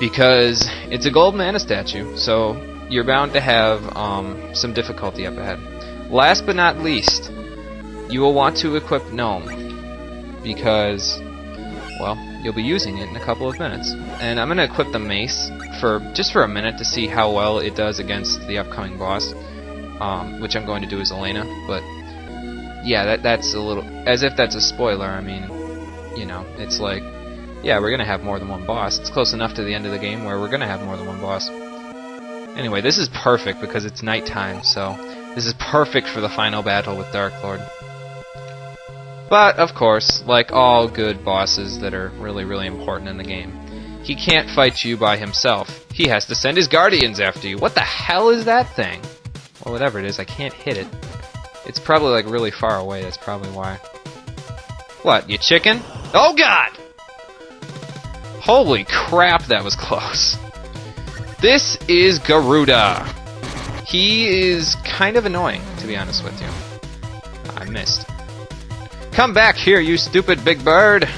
because it's a gold mana statue, so you're bound to have some difficulty up ahead. Last but not least, you will want to equip Gnome, because, well, you'll be using it in a couple of minutes. And I'm going to equip the mace just for a minute to see how well it does against the upcoming boss, which I'm going to do as Elena. But yeah, that's a little, as if that's a spoiler. I mean, you know, it's like, yeah, we're going to have more than one boss. It's close enough to the end of the game where we're going to have more than one boss. Anyway, this is perfect because it's nighttime, so this is perfect for the final battle with Dark Lord. But, of course, like all good bosses that are really, really important in the game, he can't fight you by himself. He has to send his guardians after you. What the hell is that thing? Well, whatever it is, I can't hit it. It's probably, like, really far away. That's probably why. What, you chicken? Oh, God! Holy crap, that was close. This is Garuda. He is kind of annoying, to be honest with you. I missed. Come back here, you stupid big bird!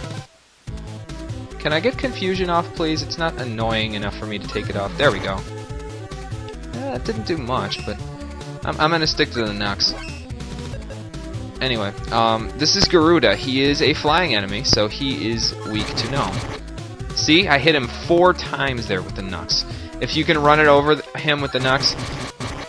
Can I get confusion off, please? It's not annoying enough for me to take it off. There we go. That didn't do much, but I'm gonna stick to the Nux. Anyway, this is Garuda. He is a flying enemy, so he is weak to Gnome. See? I hit him 4 times there with the Nux. If you can run it over him with the Nux,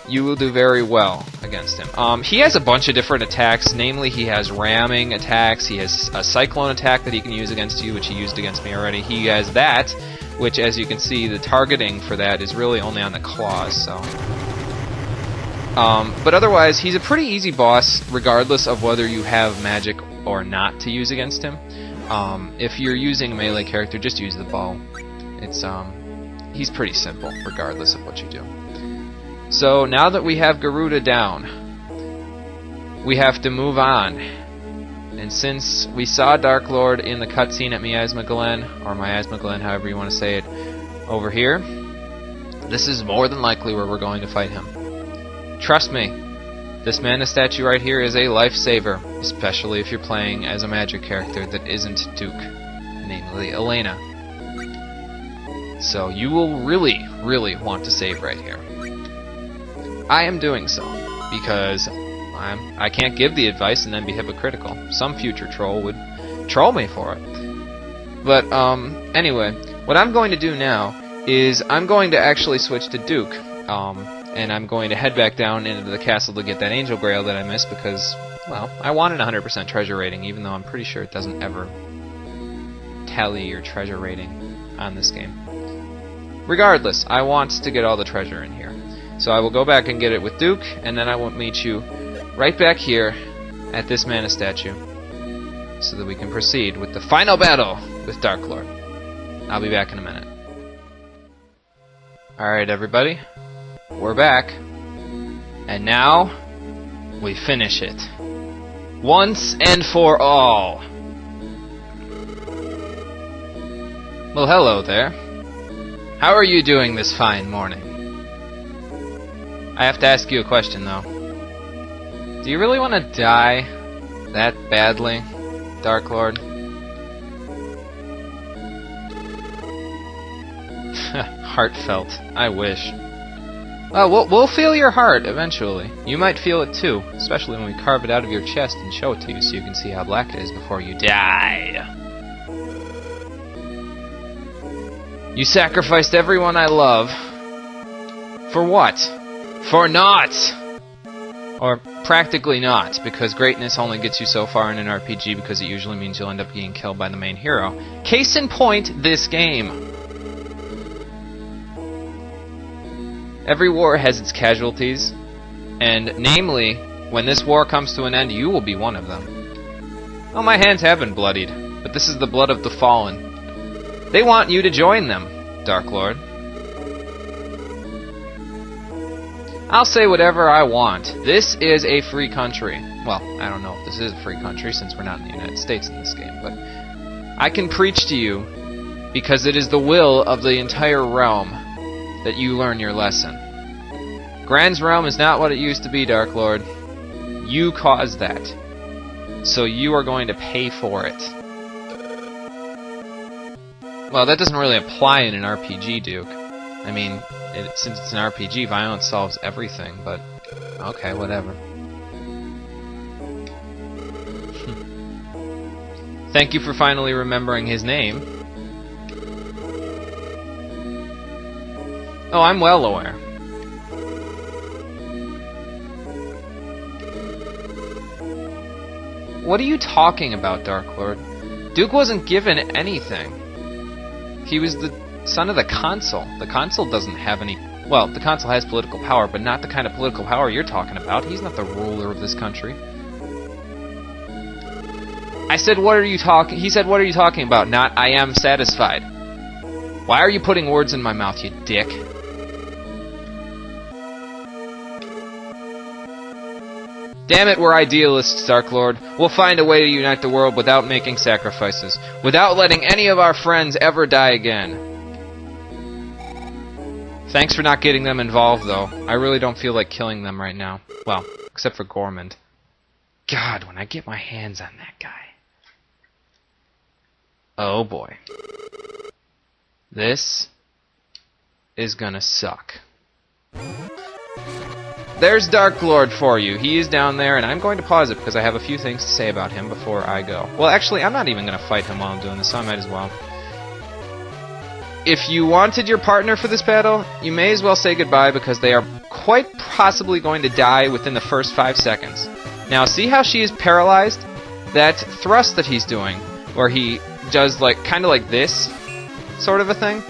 you will do very well against him. He has a bunch of different attacks. Namely, he has ramming attacks. He has a cyclone attack that he can use against you, which he used against me already. He has that, which, as you can see, the targeting for that is really only on the claws. So, but otherwise, he's a pretty easy boss, regardless of whether you have magic or not to use against him. If you're using a melee character, just use the bow. He's pretty simple, regardless of what you do. So, now that we have Garuda down, we have to move on. And since we saw Dark Lord in the cutscene at Miasma Glen, or Miasma Glen, however you want to say it, over here, this is more than likely where we're going to fight him. Trust me, this mana statue right here is a lifesaver, especially if you're playing as a magic character that isn't Duke, namely Elena. So you will really, really want to save right here. I am doing so, because I can't give the advice and then be hypocritical. Some future troll would troll me for it. But, anyway, what I'm going to do now is I'm going to actually switch to Duke, and I'm going to head back down into the castle to get that Angel Grail that I missed because, well, I wanted 100% treasure rating, even though I'm pretty sure it doesn't ever tally your treasure rating on this game. Regardless, I want to get all the treasure in here. So I will go back and get it with Duke, and then I will meet you right back here at this mana statue so that we can proceed with the final battle with Dark Lord. I'll be back in a minute. Alright, everybody. We're back. And now, we finish it. Once and for all. Well, hello there. How are you doing this fine morning? I have to ask you a question, though. Do you really want to die that badly, Dark Lord? Heartfelt. I wish. Well, we'll feel your heart eventually. You might feel it too, especially when we carve it out of your chest and show it to you so you can see how black it is before you die. You sacrificed everyone I love. For what? For naught! Or practically not, because greatness only gets you so far in an RPG because it usually means you'll end up getting killed by the main hero. Case in point, this game. Every war has its casualties, and namely, when this war comes to an end, you will be one of them. Oh, my hands have been bloodied, but this is the blood of the fallen. They want you to join them, Dark Lord. I'll say whatever I want. This is a free country. Well, I don't know if this is a free country since we're not in the United States in this game, but I can preach to you because it is the will of the entire realm that you learn your lesson. Granz Realm is not what it used to be, Dark Lord. You caused that. So you are going to pay for it. Well, that doesn't really apply in an RPG, Duke. I mean, since it's an RPG, violence solves everything, but... Okay, whatever. Thank you for finally remembering his name. Oh, I'm well aware. What are you talking about, Dark Lord? Duke wasn't given anything. He was the son of the consul. The consul doesn't have any... Well, the consul has political power, but not the kind of political power you're talking about. He's not the ruler of this country. I said, what are you talking... He said, what are you talking about? Not, I am satisfied. Why are you putting words in my mouth, you dick? Damn it, we're idealists, Dark Lord. We'll find a way to unite the world without making sacrifices. Without letting any of our friends ever die again. Thanks for not getting them involved, though. I really don't feel like killing them right now. Well, except for Gormand. God, when I get my hands on that guy. Oh boy. This is gonna suck. There's Dark Lord for you. He is down there, and I'm going to pause it because I have a few things to say about him before I go. Well, actually, I'm not even going to fight him while I'm doing this, so I might as well. If you wanted your partner for this battle, you may as well say goodbye because they are quite possibly going to die within the first 5 seconds. Now, see how she is paralyzed? That thrust that he's doing, where he does kind of like this sort of a thing,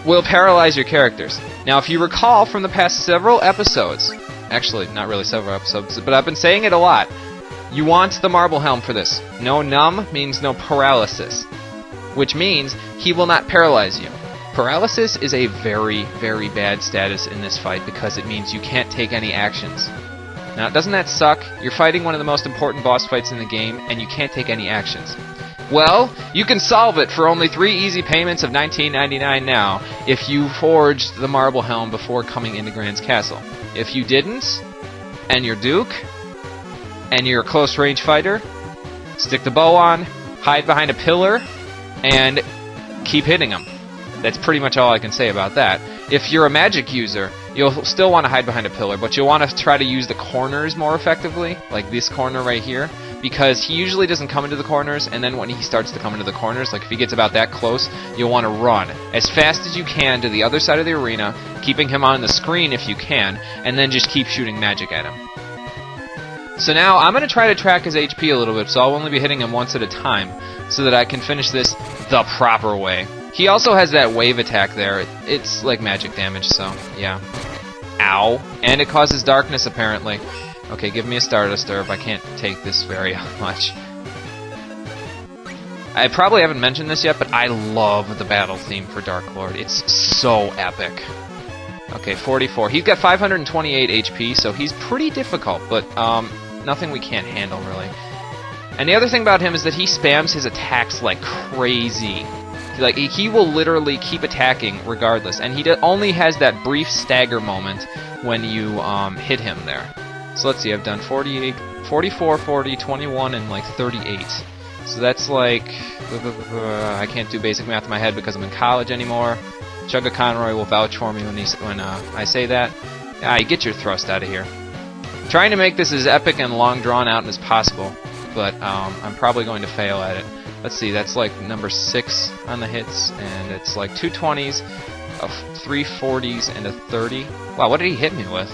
will paralyze your characters. Now, if you recall from the past several episodes, actually, not really several episodes, but I've been saying it a lot, you want the Marble Helm for this. No numb means no paralysis, which means he will not paralyze you. Paralysis is a very, very bad status in this fight because it means you can't take any actions. Now, doesn't that suck? You're fighting one of the most important boss fights in the game, and you can't take any actions. Well, you can solve it for only 3 easy payments of $19.99 now if you forged the Marble Helm before coming into Granz Castle. If you didn't, and you're Duke, and you're a close-range fighter, stick the bow on, hide behind a pillar, and keep hitting them. That's pretty much all I can say about that. If you're a magic user, you'll still want to hide behind a pillar, but you'll want to try to use the corners more effectively, like this corner right here, because he usually doesn't come into the corners, and then when he starts to come into the corners, like if he gets about that close, you'll want to run as fast as you can to the other side of the arena, keeping him on the screen if you can, and then just keep shooting magic at him. So now, I'm going to try to track his HP a little bit, so I'll only be hitting him once at a time, so that I can finish this the proper way. He also has that wave attack there. It's like magic damage, so yeah. Ow. And it causes darkness, apparently. Okay, give me a Stardust Herb. I can't take this very much. I probably haven't mentioned this yet, but I love the battle theme for Dark Lord. It's so epic. Okay, 44. He's got 528 HP, so he's pretty difficult, but nothing we can't handle, really. And the other thing about him is that he spams his attacks like crazy. Like, he will literally keep attacking regardless, and he only has that brief stagger moment when you hit him there. So let's see, I've done 48, 44, 40, 21, and like 38. So that's like... I can't do basic math in my head because I'm in college anymore. Chugga Conroy will vouch for me when I say that. You get your thrust out of here. I'm trying to make this as epic and long drawn out as possible, but I'm probably going to fail at it. Let's see, that's like number 6 on the hits, and it's like 2 20s, 3 40s, and a 30. Wow, what did he hit me with?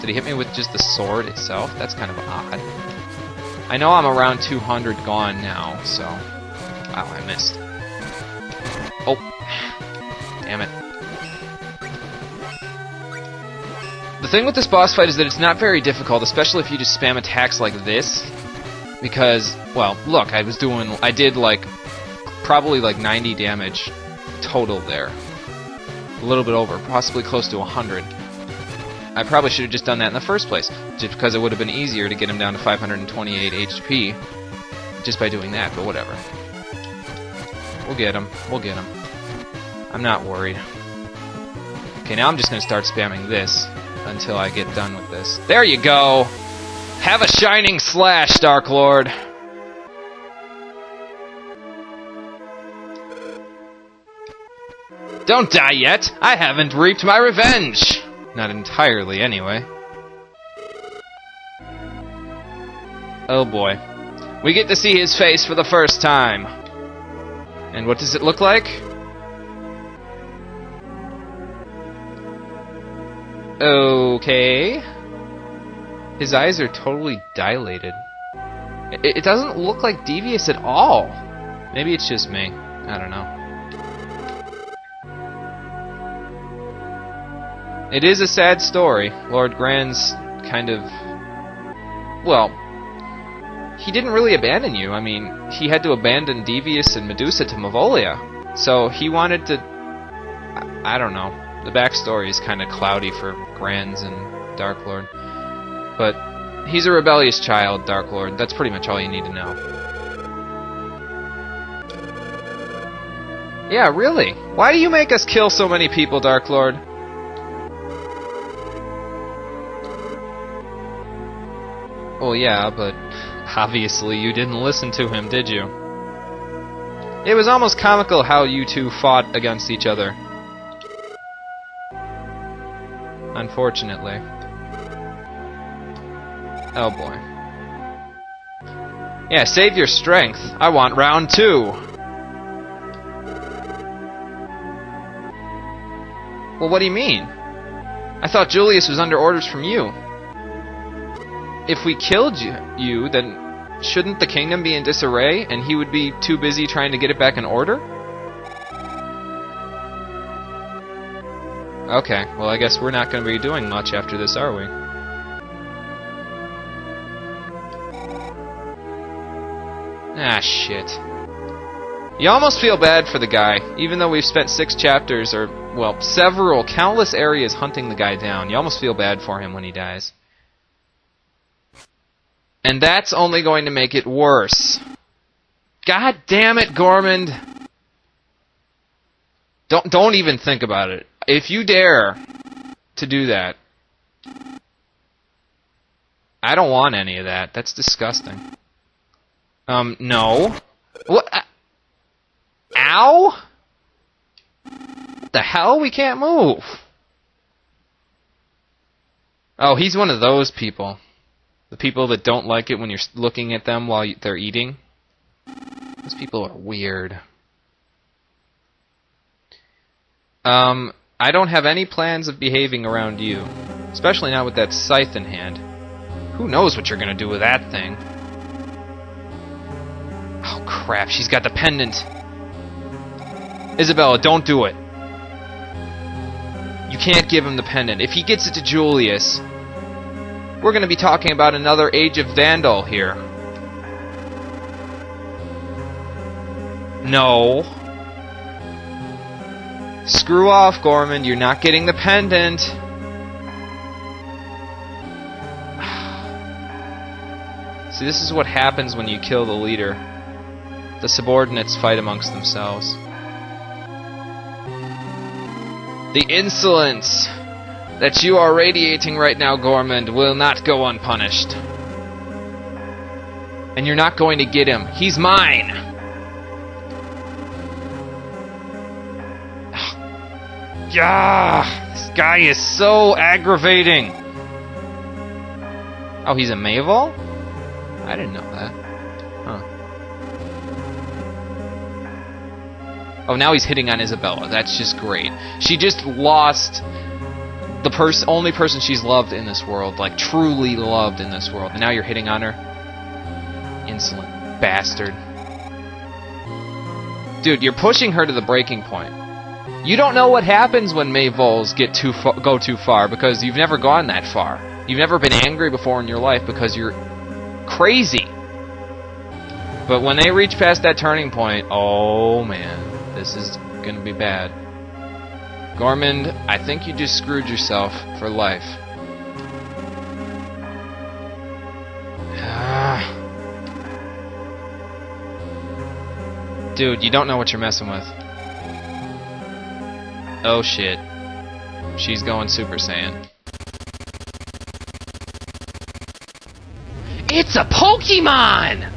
Did he hit me with just the sword itself? That's kind of odd. I know I'm around 200 gone now, so... Wow, I missed. Oh. Damn it. The thing with this boss fight is that it's not very difficult, especially if you just spam attacks like this. Because, well, look, I did like, probably like 90 damage total there. A little bit over, possibly close to 100. I probably should have just done that in the first place, just because it would have been easier to get him down to 528 HP just by doing that, but whatever. We'll get him. We'll get him. I'm not worried. Okay, now I'm just going to start spamming this until I get done with this. There you go! Have a shining slash, Dark Lord! Don't die yet! I haven't reaped my revenge! Not entirely, anyway. Oh boy. We get to see his face for the first time. And what does it look like? Okay. His eyes are totally dilated. It doesn't look like devious at all. Maybe it's just me. I don't know. It is a sad story. Lord Granz kind of... Well, he didn't really abandon you. I mean, he had to abandon Devious and Medusa to Mavolia. So he wanted to... I don't know. The backstory is kind of cloudy for Granz and Dark Lord. But he's a rebellious child, Dark Lord. That's pretty much all you need to know. Yeah, really? Why do you make us kill so many people, Dark Lord? Well, yeah, but obviously you didn't listen to him, did you? It was almost comical how you two fought against each other. Unfortunately. Oh boy. Yeah, save your strength. I want round 2. Well, what do you mean? I thought Julius was under orders from you. If we killed you, then shouldn't the kingdom be in disarray, and he would be too busy trying to get it back in order? Okay, well I guess we're not going to be doing much after this, are we? Ah, shit. You almost feel bad for the guy, even though we've spent 6 chapters, or, well, countless areas hunting the guy down. You almost feel bad for him when he dies. And that's only going to make it worse. God damn it, Gormand! Don't even think about it. If you dare to do that, I don't want any of that. That's disgusting. No. What? Ow? What the hell? We can't move. Oh, he's one of those people. The people that don't like it when you're looking at them while they're eating. Those people are weird. I don't have any plans of behaving around you. Especially not with that scythe in hand. Who knows what you're gonna do with that thing? Oh crap, she's got the pendant. Isabella, don't do it. You can't give him the pendant. If he gets it to Julius, we're gonna be talking about another Age of Vandal here. No. Screw off, Gormand. You're not getting the pendant. See, this is what happens when you kill the leader. The subordinates fight amongst themselves. The insolence that you are radiating right now, Gormand, will not go unpunished. And you're not going to get him. He's mine! Yeah, this guy is so aggravating. Oh, he's a Mayval? I didn't know that. Huh. Oh, now he's hitting on Isabella. That's just great. She just lost the only person she's loved in this world, like truly loved in this world. And now you're hitting on her? Insolent bastard. Dude, you're pushing her to the breaking point. You don't know what happens when Mayvols go too far because you've never gone that far. You've never been angry before in your life because you're crazy. But when they reach past that turning point, oh man, this is gonna be bad. Gormand, I think you just screwed yourself for life. Dude, you don't know what you're messing with. Oh shit. She's going Super Saiyan. It's a Pokemon!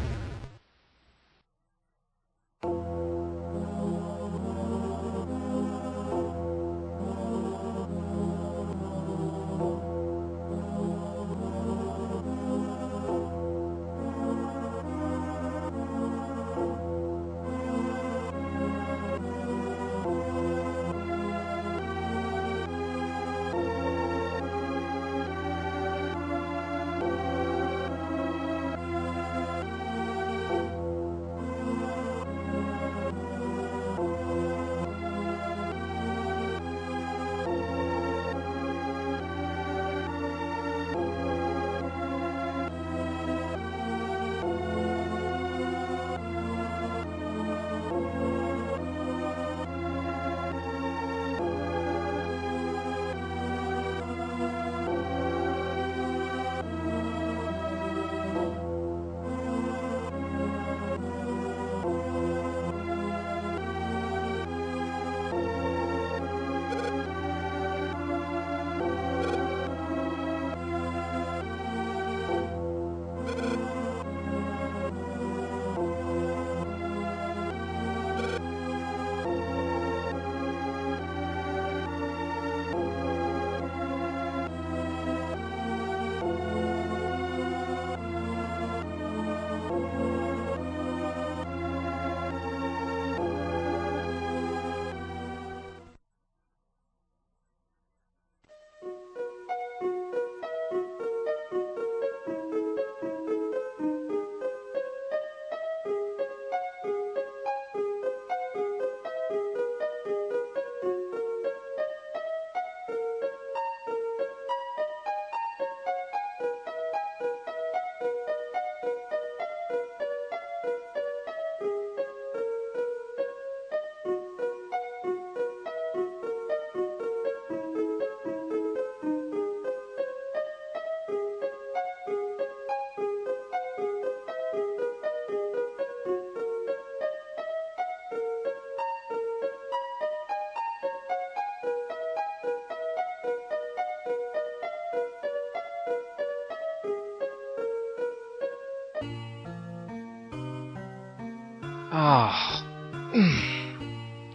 Oh,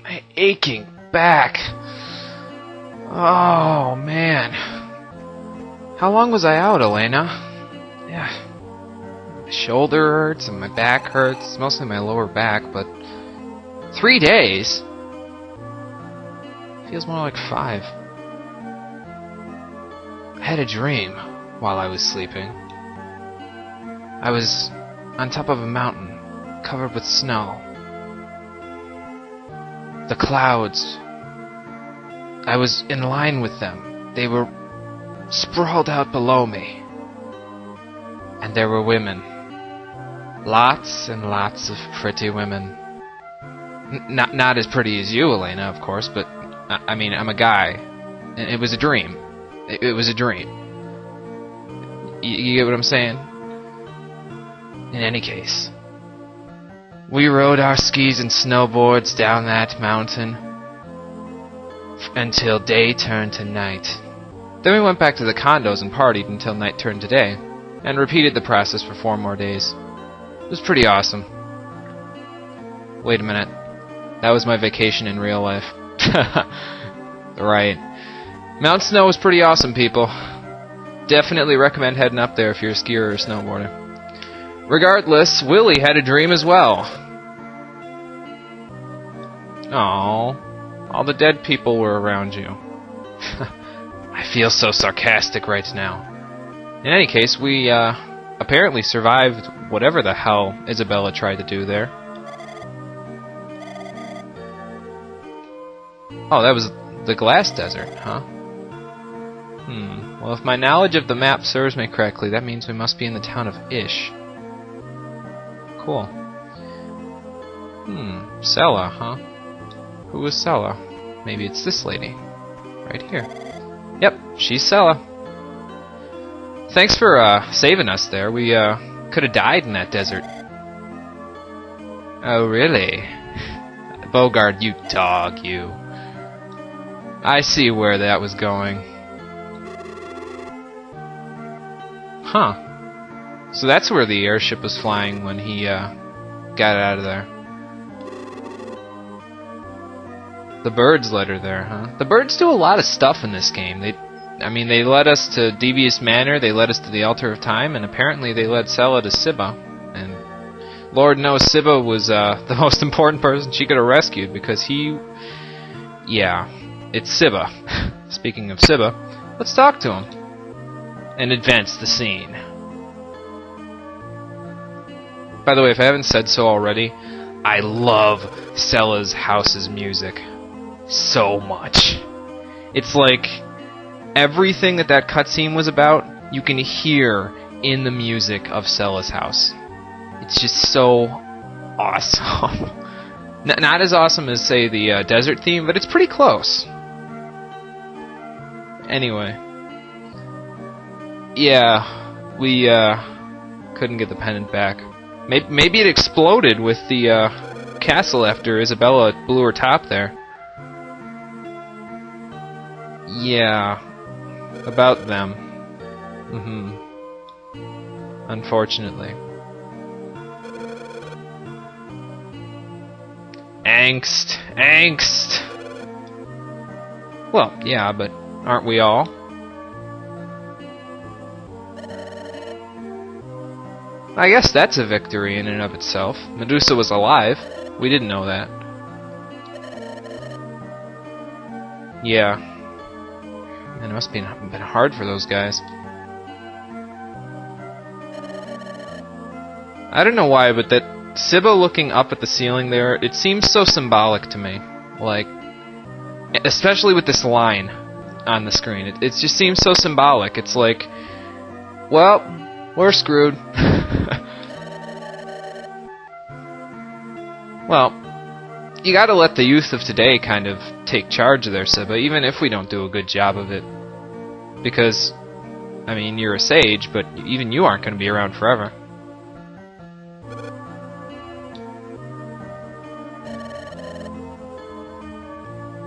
my aching back. Oh, man. How long was I out, Elena? Yeah. My shoulder hurts and my back hurts. Mostly my lower back, but 3 days? Feels more like 5. I had a dream while I was sleeping. I was on top of a mountain, covered with snow. The clouds. I was in line with them. They were sprawled out below me. And there were women. Lots and lots of pretty women. Not as pretty as you, Elena, of course, but I mean, I'm a guy. And it was a dream. It was a dream. You get what I'm saying? In any case, we rode our skis and snowboards down that mountain until day turned to night. Then we went back to the condos and partied until night turned to day, and repeated the process for 4 more days. It was pretty awesome. Wait a minute. That was my vacation in real life. Right. Mount Snow was pretty awesome, people. Definitely recommend heading up there if you're a skier or a snowboarder. Regardless, Willie had a dream as well. Aww. All the dead people were around you. I feel so sarcastic right now. In any case, we apparently survived whatever the hell Isabella tried to do there. Oh, that was the glass desert, huh? Well, if my knowledge of the map serves me correctly, that means we must be in the town of Ish. Cool. Sella, huh? Who was Sella? Maybe it's this lady. Right here. Yep, she's Sella. Thanks for saving us there. We could have died in that desert. Oh, really? Bogard, you dog, you. I see where that was going. Huh. So that's where the airship was flying when he got out of there. The birds led her there, huh? The birds do a lot of stuff in this game. They led us to Devious Manor, they led us to the Altar of Time, and apparently they led Sella to Sibba. And Lord knows Sibba was the most important person she could have rescued, because he... Yeah, it's Sibba. Speaking of Sibba, let's talk to him and advance the scene. By the way, if I haven't said so already, I love Sella's house's music so much. It's like everything that cutscene was about, you can hear in the music of Sella's house. It's just so awesome. Not as awesome as, say, the desert theme, but it's pretty close. Anyway. Yeah, we couldn't get the pendant back. Maybe it exploded with the castle after Isabella blew her top there. Yeah, about them. Unfortunately. Angst. Well, yeah, but aren't we all? I guess that's a victory in and of itself. Medusa was alive. We didn't know that. Yeah. Man, it must have been hard for those guys. I don't know why, but that Sibba looking up at the ceiling there, it seems so symbolic to me. Like, especially with this line on the screen. It just seems so symbolic. It's like, well, we're screwed. Well, you gotta let the youth of today kind of take charge there, Sibba, even if we don't do a good job of it. Because, I mean, you're a sage, but even you aren't gonna be around forever.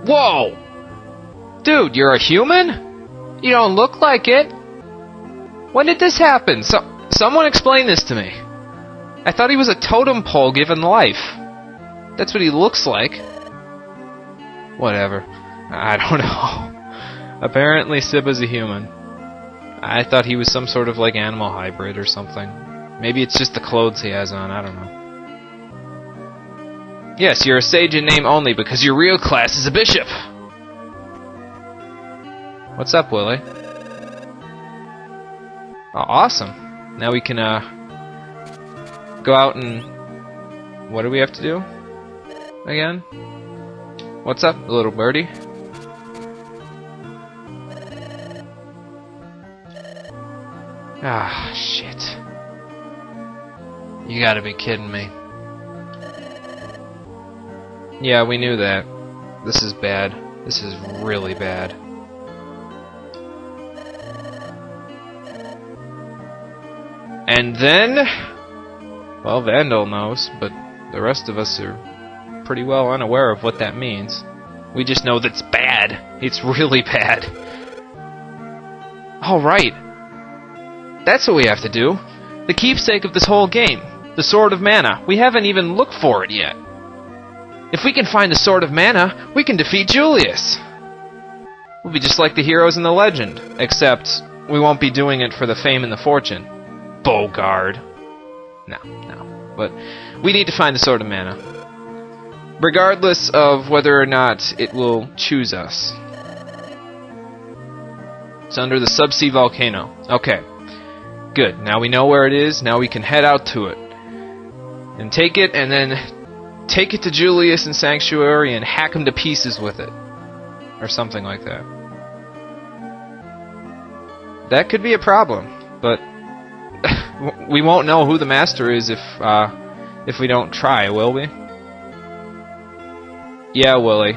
Whoa! Dude, you're a human? You don't look like it. When did this happen? Someone explain this to me. I thought he was a totem pole given life. That's what he looks like. Whatever. I don't know. Apparently Sibba's a human. I thought he was some sort of like animal hybrid or something. Maybe it's just the clothes he has on, I don't know. Yes, you're a sage in name only because your real class is a bishop. What's up, Willie? Oh, awesome. Now we can go out and... What do we have to do? Again? What's up, little birdie? Ah, shit. You gotta be kidding me. Yeah, we knew that. This is bad. This is really bad. And then... Well, Vandal knows, but the rest of us are pretty well unaware of what that means. We just know that's bad. It's really bad. Alright. That's what we have to do. The keepsake of this whole game. The Sword of Mana. We haven't even looked for it yet. If we can find the Sword of Mana, we can defeat Julius. We'll be just like the heroes in the legend. Except, we won't be doing it for the fame and the fortune. Bogard. No. But we need to find the Sword of Mana. Regardless of whether or not it will choose us. It's under the subsea volcano. Okay. Good. Now we know where it is. Now we can head out to it. And take it, and then take it to Julius and Sanctuary and hack him to pieces with it. Or something like that. That could be a problem. But we won't know who the master is if we don't try, will we? Yeah, Willie.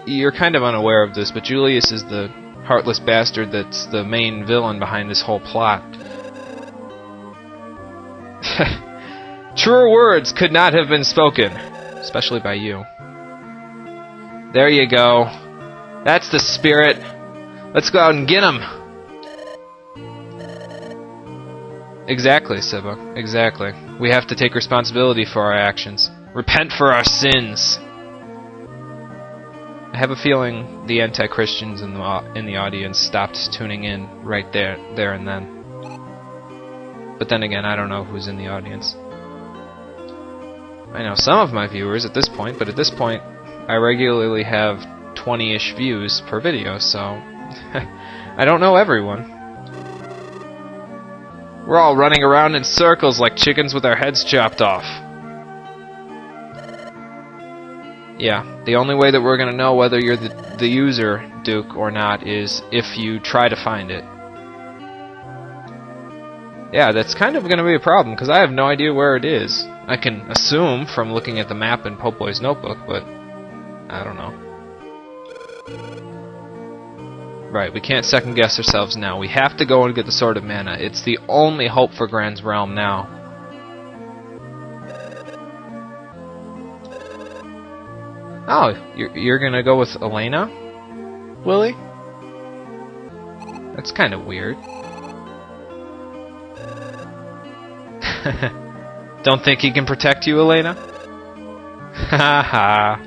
You're kind of unaware of this, but Julius is the heartless bastard that's the main villain behind this whole plot. Truer words could not have been spoken, especially by you. There you go. That's the spirit. Let's go out and get him. Exactly, Sibba. Exactly. We have to take responsibility for our actions. Repent for our sins. I have a feeling the anti-Christians in the audience stopped tuning in right there and then. But then again, I don't know who's in the audience. I know some of my viewers at this point, but at this point, I regularly have 20-ish views per video, so I don't know everyone. We're all running around in circles like chickens with our heads chopped off. Yeah, the only way that we're gonna know whether you're the user, Duke, or not is if you try to find it. Yeah, that's kind of gonna be a problem, because I have no idea where it is. I can assume from looking at the map in Popoy's notebook, but I don't know. Right, we can't second guess ourselves now. We have to go and get the Sword of Mana. It's the only hope for Granz Realm now. Oh, you're gonna go with Elena, Willie? That's kind of weird. Don't think he can protect you, Elena? Haha.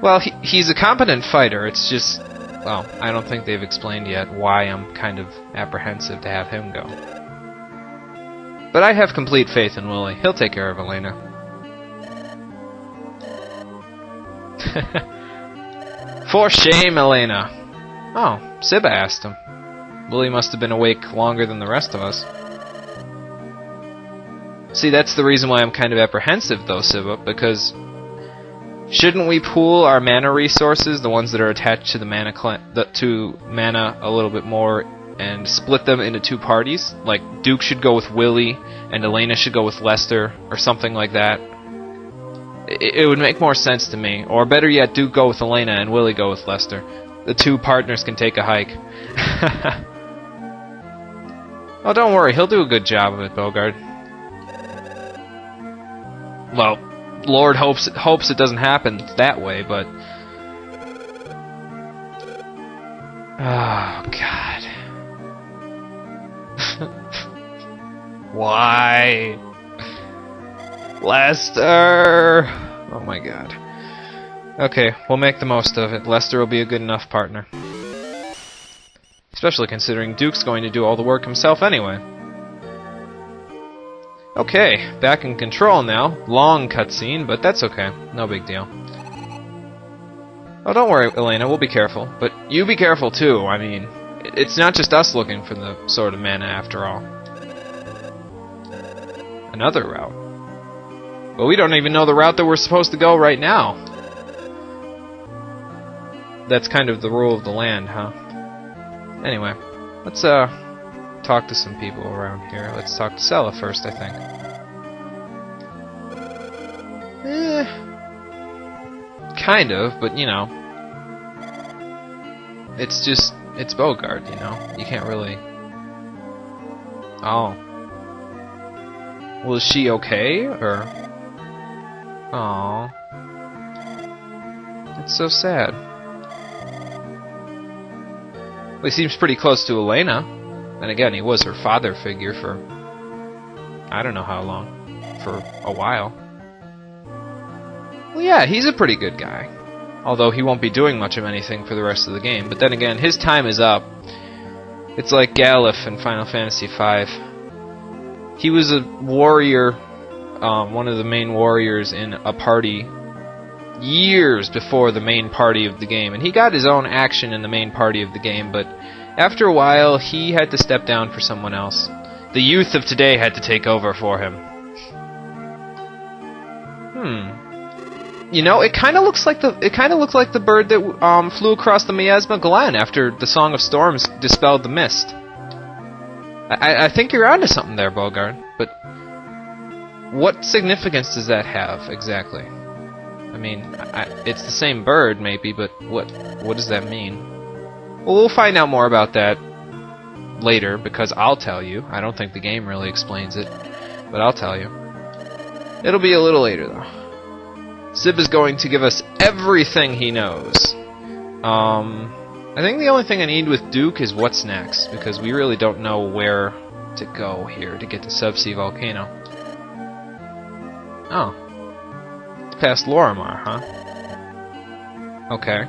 Well, he's a competent fighter. It's just, well, I don't think they've explained yet why I'm kind of apprehensive to have him go. But I have complete faith in Willie. He'll take care of Elena. For shame, Elena. Oh, Sibba asked him. Willie must have been awake longer than the rest of us. See, that's the reason why I'm kind of apprehensive, though, Sibba, because shouldn't we pool our mana resources, the ones that are attached to the mana a little bit more, and split them into two parties? Like, Duke should go with Willie, and Elena should go with Lester, or something like that. It would make more sense to me. Or better yet, Duke go with Elena, and Willie go with Lester. The two partners can take a hike. Oh, don't worry, he'll do a good job of it, Bogard. Well, Lord hopes it doesn't happen that way, but... Oh, God. Why? Lester! Oh my god. Okay, we'll make the most of it. Lester will be a good enough partner. Especially considering Duke's going to do all the work himself anyway. Okay, back in control now. Long cutscene, but that's okay. No big deal. Oh, don't worry, Elena, we'll be careful. But you be careful too, I mean, it's not just us looking for the Sword of Mana after all. Another route. But we don't even know the route that we're supposed to go right now. That's kind of the rule of the land, huh? Anyway, let's talk to some people around here. Let's talk to Sella first, I think. Kind of, but you know, it's Bogart, you know. You can't really. Oh. Well, is she okay, or? Aww. It's so sad. Well, he seems pretty close to Elena. And again, he was her father figure for I don't know how long. For a while. Well, yeah, he's a pretty good guy. Although he won't be doing much of anything for the rest of the game. But then again, his time is up. It's like Galif in Final Fantasy V. He was a warrior, one of the main warriors in a party years before the main party of the game. And he got his own action in the main party of the game, but after a while, he had to step down for someone else. The youth of today had to take over for him. You know, it kind of looks like the bird that flew across the Miasma Glen after the Song of Storms dispelled the mist. I think you're onto something there, Bogart. But what significance does that have exactly? I mean, it's the same bird, maybe, but what does that mean? Well, we'll find out more about that later, because I'll tell you. I don't think the game really explains it, but I'll tell you. It'll be a little later, though. Sib is going to give us everything he knows. I think the only thing I need with Duke is what's next, because we really don't know where to go here to get to Subsea Volcano. Oh. It's past Lorimar, huh? Okay.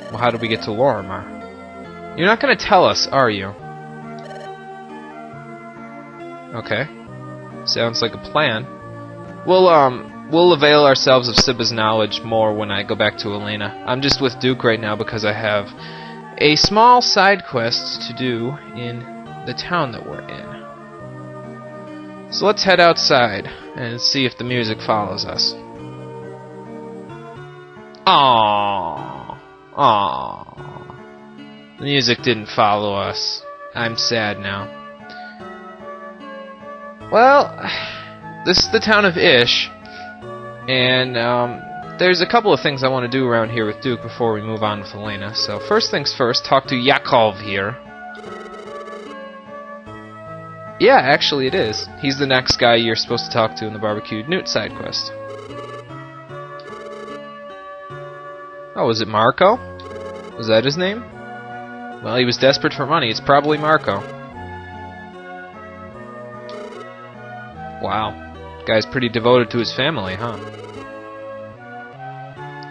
Well, how do we get to Lorimar? You're not going to tell us, are you? Okay. Sounds like a plan. We'll avail ourselves of Sibba's knowledge more when I go back to Elena. I'm just with Duke right now because I have a small side quest to do in the town that we're in. So let's head outside and see if the music follows us. Aww. Aww. The music didn't follow us. I'm sad now. Well, this is the town of Ish. And there's a couple of things I want to do around here with Duke before we move on with Elena. So first things first, talk to Yakov here. Yeah, actually it is. He's the next guy you're supposed to talk to in the Barbecued Newt side quest. Oh, was it Marco? Was that his name? Well, he was desperate for money. It's probably Marco. Wow. Guy's pretty devoted to his family, huh?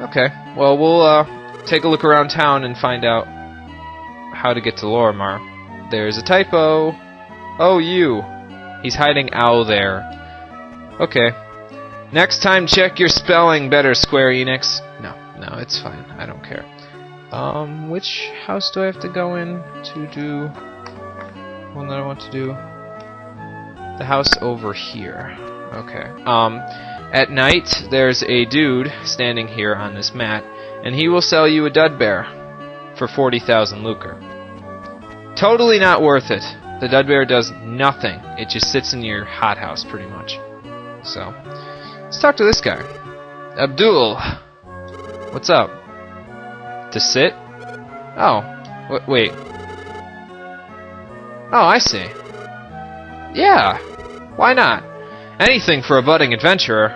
Okay, well, we'll take a look around town and find out how to get to Lorimar. There's a typo. Oh, you. He's hiding ow there. Okay. Next time, check your spelling better, Square Enix. No, it's fine. I don't care. Which house do I have to go in to do one that I want to do? The house over here. Okay. At night, there's a dude standing here on this mat, and he will sell you a dud bear for 40,000 lucre. Totally not worth it. The dud bear does nothing. It just sits in your hothouse, pretty much. So, let's talk to this guy. Abdul. What's up? To sit? Oh. Wait. Oh, I see. Yeah. Why not? Anything for a budding adventurer.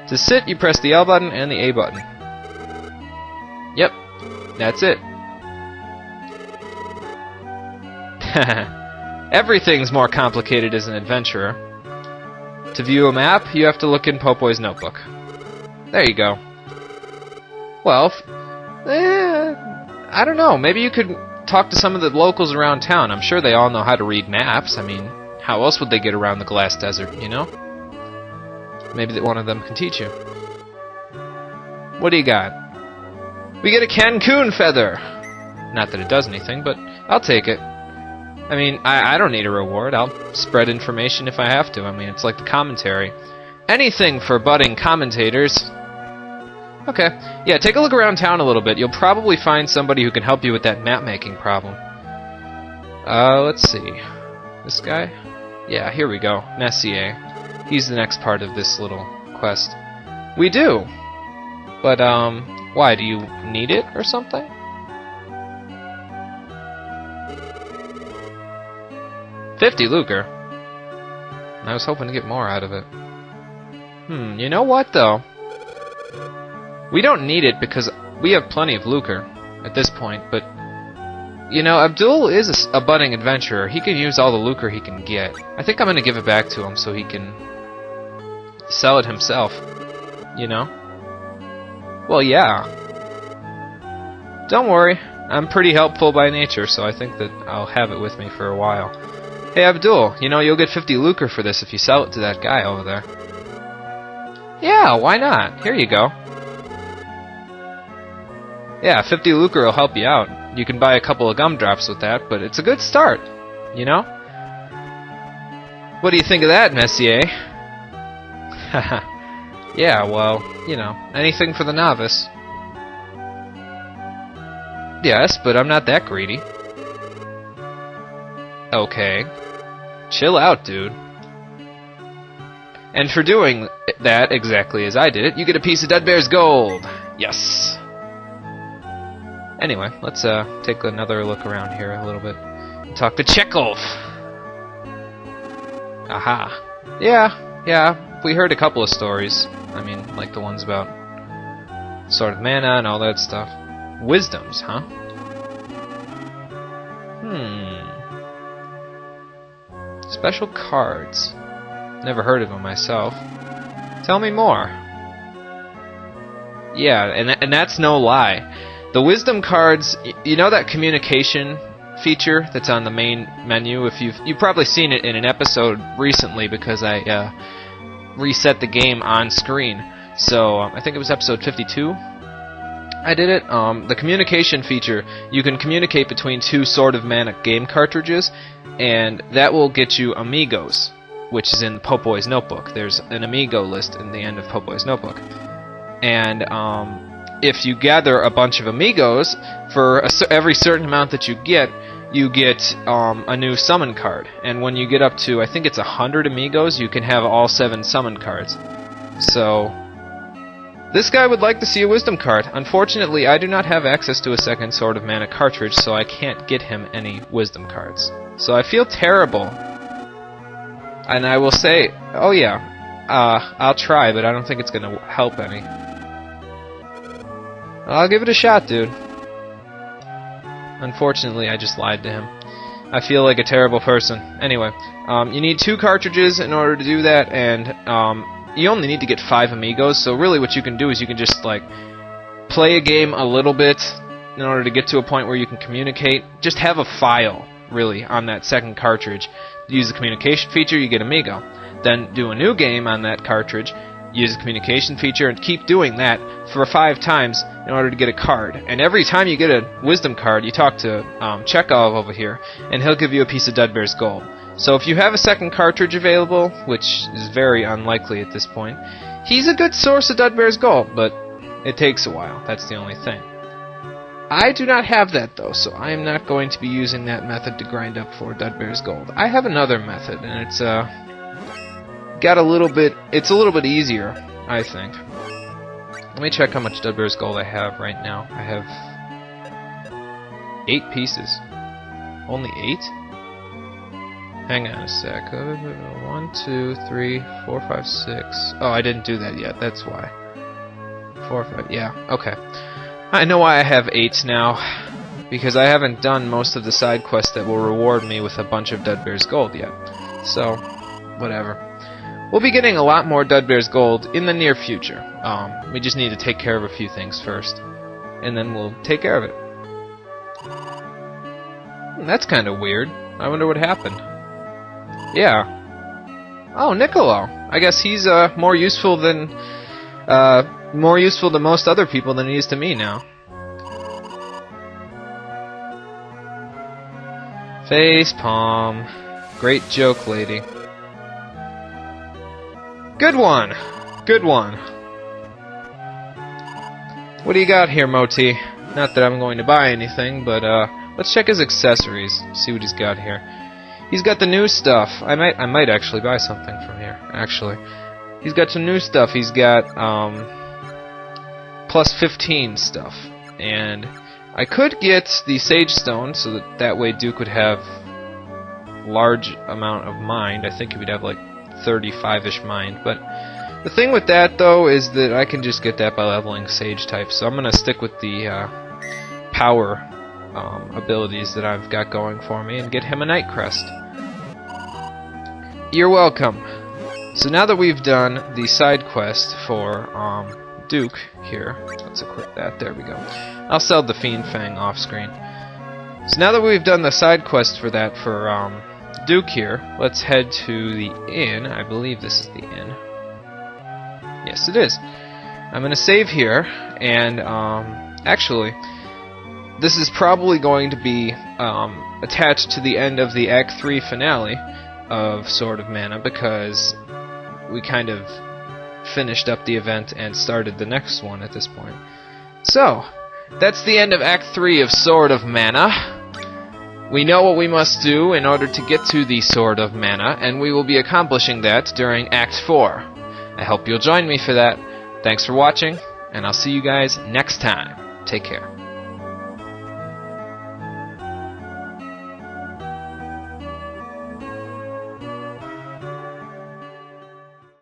To sit, you press the L button and the A button. Yep, that's it. Everything's more complicated as an adventurer. To view a map, you have to look in Popoy's notebook. There you go. Well, I don't know. Maybe you could talk to some of the locals around town. I'm sure they all know how to read maps. I mean, how else would they get around the glass desert, you know? Maybe one of them can teach you. What do you got? We get a Cancun feather! Not that it does anything, but I'll take it. I mean, I don't need a reward. I'll spread information if I have to. I mean, it's like the commentary. Anything for budding commentators. Okay. Yeah, take a look around town a little bit. You'll probably find somebody who can help you with that map-making problem. Let's see. This guy? Yeah, here we go. Messier. He's the next part of this little quest. We do! But, why? Do you need it or something? $50 lucre. I was hoping to get more out of it. You know what, though? We don't need it because we have plenty of lucre at this point, but... You know, Abdul is a budding adventurer. He can use all the lucre he can get. I think I'm going to give it back to him so he can sell it himself. You know? Well, yeah. Don't worry. I'm pretty helpful by nature, so I think that I'll have it with me for a while. Hey, Abdul, you know, you'll get 50 lucre for this if you sell it to that guy over there. Yeah, why not? Here you go. Yeah, 50 lucre will help you out. You can buy a couple of gumdrops with that, but it's a good start, you know? What do you think of that, Messier? Yeah, well, you know, anything for the novice. Yes, but I'm not that greedy. Okay. Chill out, dude. And for doing that exactly as I did it, you get a piece of Deadbear's gold. Yes. Anyway, let's take another look around here a little bit. Talk to Chekhov. Aha. Yeah, we heard a couple of stories. I mean, like the ones about Sword of Mana and all that stuff. Wisdoms, huh? Special cards. Never heard of them myself. Tell me more. Yeah, and that's no lie. The wisdom cards, you know that communication feature that's on the main menu? If you've probably seen it in an episode recently because I reset the game on screen. So I think it was episode 52. I did it. The communication feature, you can communicate between two Sword of Mana game cartridges, and that will get you amigos, which is in Popoy's notebook. There's an amigo list in the end of Popoy's notebook. And if you gather a bunch of amigos, for every certain amount that you get a new summon card. And when you get up to, I think it's 100 amigos, you can have all 7 summon cards. So, this guy would like to see a wisdom card. Unfortunately, I do not have access to a second Sword of Mana cartridge, so I can't get him any wisdom cards. So I feel terrible. And I will say, oh yeah, I'll try, but I don't think it's going to help any. I'll give it a shot, dude. Unfortunately, I just lied to him. I feel like a terrible person. Anyway, you need 2 cartridges in order to do that, and you only need to get 5 amigos, so really what you can do is you can just, like, play a game a little bit in order to get to a point where you can communicate. Just have a file, really, on that second cartridge. Use the communication feature, you get amigo. Then do a new game on that cartridge, use the communication feature, and keep doing that for 5 times in order to get a card. And every time you get a wisdom card, you talk to Chekhov over here, and he'll give you a piece of Deadbear's gold. So if you have a second cartridge available, which is very unlikely at this point, he's a good source of Deadbear's gold, but it takes a while. That's the only thing. I do not have that, though, so I am not going to be using that method to grind up for Deadbear's gold. I have another method, and it's it's a little bit easier, I think. Let me check how much Deadbear's gold I have right now. I have 8 pieces. Only 8? Hang on a sec. 1, 2, 3, 4, 5, 6. Oh, I didn't do that yet. That's why. 4, 5. Yeah. Okay. I know why I have 8 now. Because I haven't done most of the side quests that will reward me with a bunch of Deadbear's gold yet. So, whatever. We'll be getting a lot more Dudbear's Gold in the near future. We just need to take care of a few things first, and then we'll take care of it. That's kind of weird. I wonder what happened. Yeah. Oh, Niccolo. I guess he's more useful to most other people than he is to me now. Face palm. Great joke, lady. Good one. Good one. What do you got here, Moti? Not that I'm going to buy anything, but let's check his accessories. See what he's got here. He's got the new stuff. I might actually buy something from here. Actually, he's got some new stuff. He's got plus 15 stuff, and I could get the Sage Stone so that way Duke would have large amount of mind. I think he would have like 35-ish mind. But the thing with that though is that I can just get that by leveling Sage type. So I'm gonna stick with the power abilities that I've got going for me and get him a Night Crest. You're welcome. So now that we've done the side quest for Duke here, let's equip that. There we go. I'll sell the Fiend Fang off screen. So now that we've done the side quest for that for Duke here, let's head to the inn. I believe this is the inn. Yes, it is. I'm gonna save here, and actually, this is probably going to be attached to the end of the Act 3 finale of Sword of Mana, because we kind of finished up the event and started the next one at this point. So, that's the end of Act 3 of Sword of Mana. We know what we must do in order to get to the Sword of Mana, and we will be accomplishing that during Act 4. I hope you'll join me for that. Thanks for watching, and I'll see you guys next time. Take care.